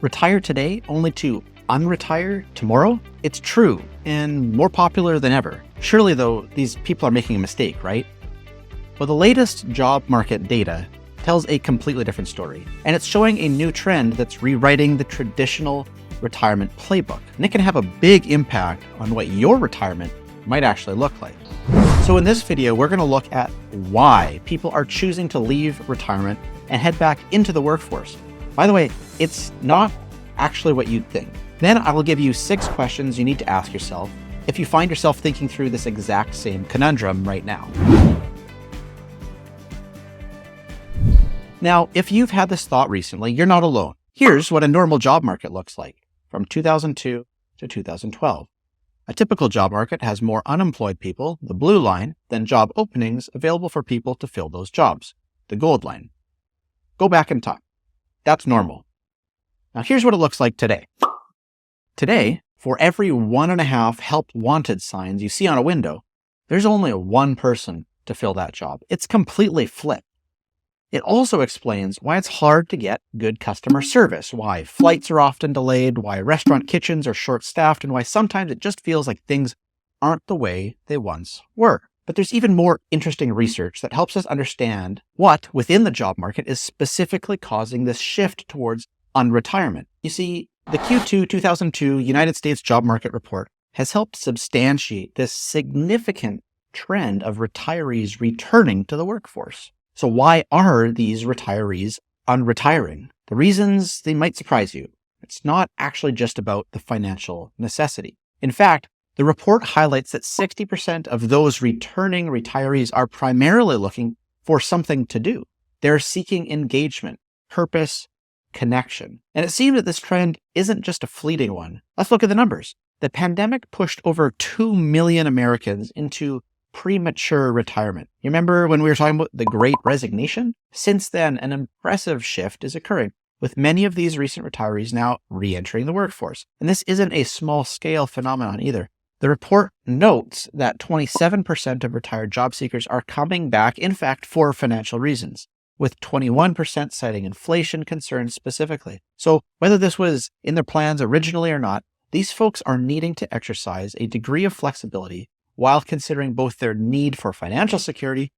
Retire today only to unretire tomorrow? It's true and more popular than ever. Surely, though, these people are making a mistake, right? Well, the latest job market data tells a completely different story, and it's showing a new trend that's rewriting the traditional retirement playbook. And it can have a big impact on what your retirement might actually look like. So in this video, we're going to look at why people are choosing to leave retirement and head back into the workforce. By the way, it's not actually what you'd think. Then I will give you 6 questions you need to ask yourself if you find yourself thinking through this exact same conundrum right now. Now, if you've had this thought recently, you're not alone. Here's what a normal job market looks like from 2002 to 2012. A typical job market has more unemployed people, the blue line, than job openings available for people to fill those jobs, the gold line. Go back in time. That's normal. Now here's what it looks like today. Today, for every 1.5 help wanted signs you see on a window, there's only one person to fill that job. It's completely flipped. It also explains why it's hard to get good customer service, why flights are often delayed, why restaurant kitchens are short-staffed, and why sometimes it just feels like things aren't the way they once were. But there's even more interesting research that helps us understand what within the job market is specifically causing this shift towards unretirement. You see, the Q2 2002 United States Job Market Report has helped substantiate this significant trend of retirees returning to the workforce. So why are these retirees unretiring? The reasons, they might surprise you. It's not actually just about the financial necessity. In fact, the report highlights that 60% of those returning retirees are primarily looking for something to do. They're seeking engagement, purpose, connection. And it seems that this trend isn't just a fleeting one. Let's look at the numbers. The pandemic pushed over 2 million Americans into premature retirement. You remember when we were talking about the Great Resignation? Since then, an impressive shift is occurring, with many of these recent retirees now re-entering the workforce. And this isn't a small-scale phenomenon either. The report notes that 27% of retired job seekers are coming back, in fact, for financial reasons, with 21% citing inflation concerns specifically. So whether this was in their plans originally or not, these folks are needing to exercise a degree of flexibility while considering both their need for financial security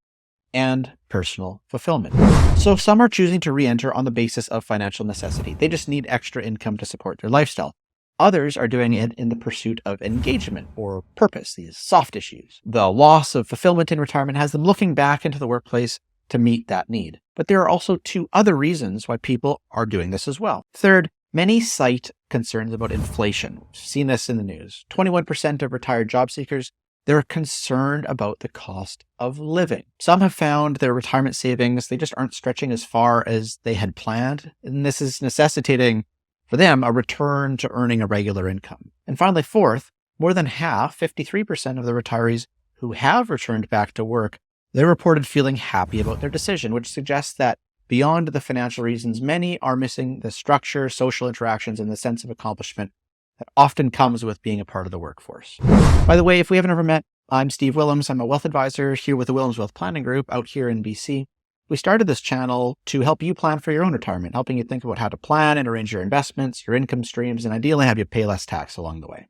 and personal fulfillment. So some are choosing to re-enter on the basis of financial necessity. They just need extra income to support their lifestyle. Others are doing it in the pursuit of engagement or purpose, these soft issues. The loss of fulfillment in retirement has them looking back into the workplace to meet that need. But there are also 2 other reasons why people are doing this as well. Third, many cite concerns about inflation. We've seen this in the news. 21% of retired job seekers, they're concerned about the cost of living. Some have found their retirement savings, they just aren't stretching as far as they had planned. And this is necessitating for them a return to earning a regular income. And finally, fourth, more than half, 53% of the retirees who have returned back to work, they reported feeling happy about their decision, which suggests that beyond the financial reasons, many are missing the structure, social interactions, and the sense of accomplishment that often comes with being a part of the workforce. By the way, if we haven't ever met, I'm Steve Willems. I'm a wealth advisor here with the Willems Wealth Planning Group out here in BC. We started this channel to help you plan for your own retirement, helping you think about how to plan and arrange your investments, your income streams, and ideally have you pay less tax along the way.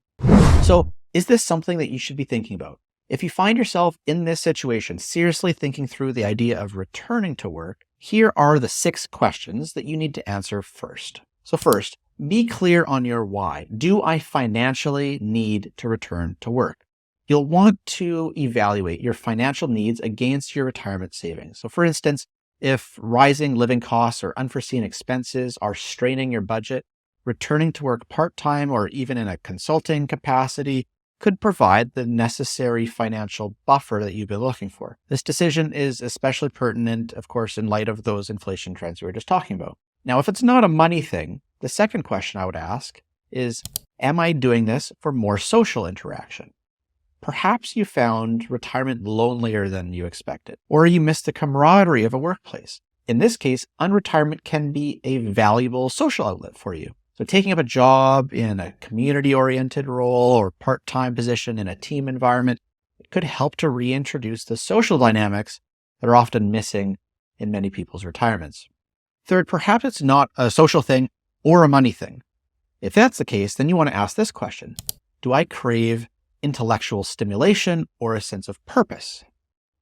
So is this something that you should be thinking about? If you find yourself in this situation, seriously thinking through the idea of returning to work, here are the 6 questions that you need to answer first. So first, be clear on your why. Do I financially need to return to work? You'll want to evaluate your financial needs against your retirement savings. So for instance, if rising living costs or unforeseen expenses are straining your budget, returning to work part-time or even in a consulting capacity could provide the necessary financial buffer that you've been looking for. This decision is especially pertinent, of course, in light of those inflation trends we were just talking about. Now, if it's not a money thing, the second question I would ask is, am I doing this for more social interaction? Perhaps you found retirement lonelier than you expected, or you missed the camaraderie of a workplace. In this case, unretirement can be a valuable social outlet for you. So taking up a job in a community-oriented role or part-time position in a team environment, it could help to reintroduce the social dynamics that are often missing in many people's retirements. Third, perhaps it's not a social thing, or a money thing? If that's the case, then you want to ask this question. Do I crave intellectual stimulation or a sense of purpose?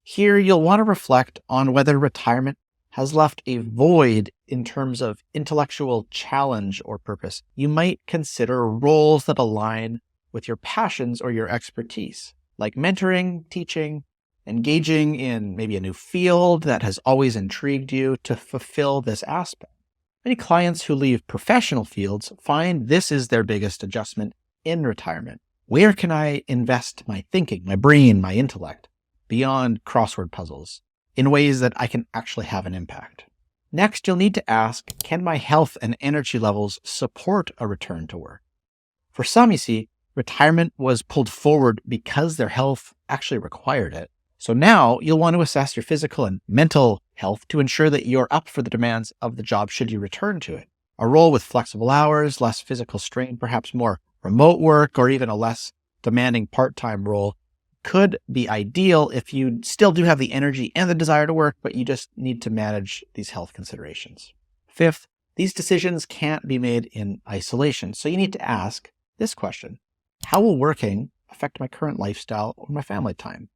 Here, you'll want to reflect on whether retirement has left a void in terms of intellectual challenge or purpose. You might consider roles that align with your passions or your expertise, like mentoring, teaching, engaging in maybe a new field that has always intrigued you to fulfill this aspect. Many clients who leave professional fields find this is their biggest adjustment in retirement. Where can I invest my thinking, my brain, my intellect, beyond crossword puzzles, in ways that I can actually have an impact? Next, you'll need to ask, can my health and energy levels support a return to work? For some, you see, retirement was pulled forward because their health actually required it. So now you'll want to assess your physical and mental health to ensure that you're up for the demands of the job should you return to it. A role with flexible hours, less physical strain, perhaps more remote work, or even a less demanding part-time role could be ideal if you still do have the energy and the desire to work, but you just need to manage these health considerations. Fifth, these decisions can't be made in isolation. So you need to ask this question: how will working affect my current lifestyle or my family time?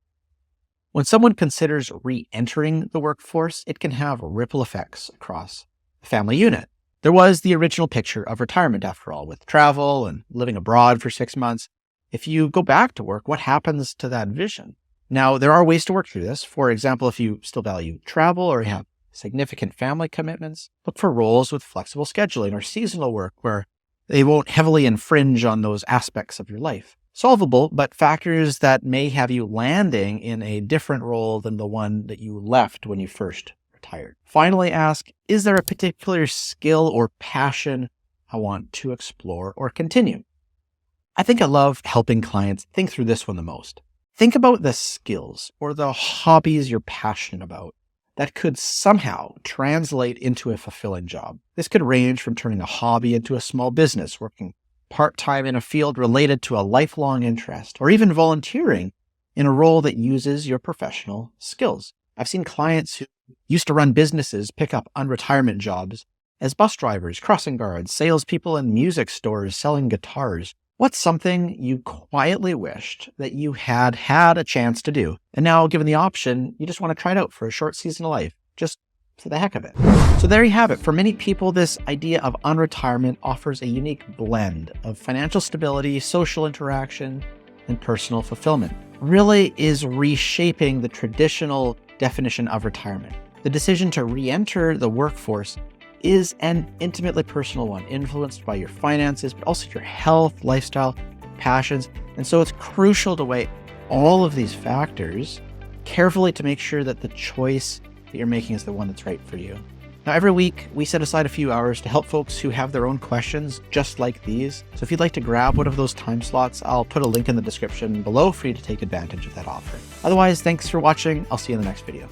When someone considers re-entering the workforce, it can have ripple effects across the family unit. There was the original picture of retirement, after all, with travel and living abroad for 6 months. If you go back to work, what happens to that vision? Now, there are ways to work through this. For example, if you still value travel or have significant family commitments, look for roles with flexible scheduling or seasonal work where they won't heavily infringe on those aspects of your life. Solvable, but factors that may have you landing in a different role than the one that you left when you first retired. Finally, ask, is there a particular skill or passion I want to explore or continue? I think I love helping clients think through this one the most. Think about the skills or the hobbies you're passionate about that could somehow translate into a fulfilling job. This could range from turning a hobby into a small business, working part-time in a field related to a lifelong interest, or even volunteering in a role that uses your professional skills. I've seen clients who used to run businesses pick up unretirement jobs as bus drivers, crossing guards, salespeople in music stores selling guitars. What's something you quietly wished that you had a chance to do, and now, given the option, you just want to try it out for a short season of life, just for the heck of it? So there you have it. For many people, this idea of unretirement offers a unique blend of financial stability, social interaction, and personal fulfillment. Really is reshaping the traditional definition of retirement. The decision to re-enter the workforce is an intimately personal one, influenced by your finances, but also your health, lifestyle, passions. And so it's crucial to weigh all of these factors carefully to make sure that the choice that you're making is the one that's right for you. Now, every week, we set aside a few hours to help folks who have their own questions just like these. So if you'd like to grab one of those time slots, I'll put a link in the description below for you to take advantage of that offer. Otherwise, thanks for watching. I'll see you in the next video.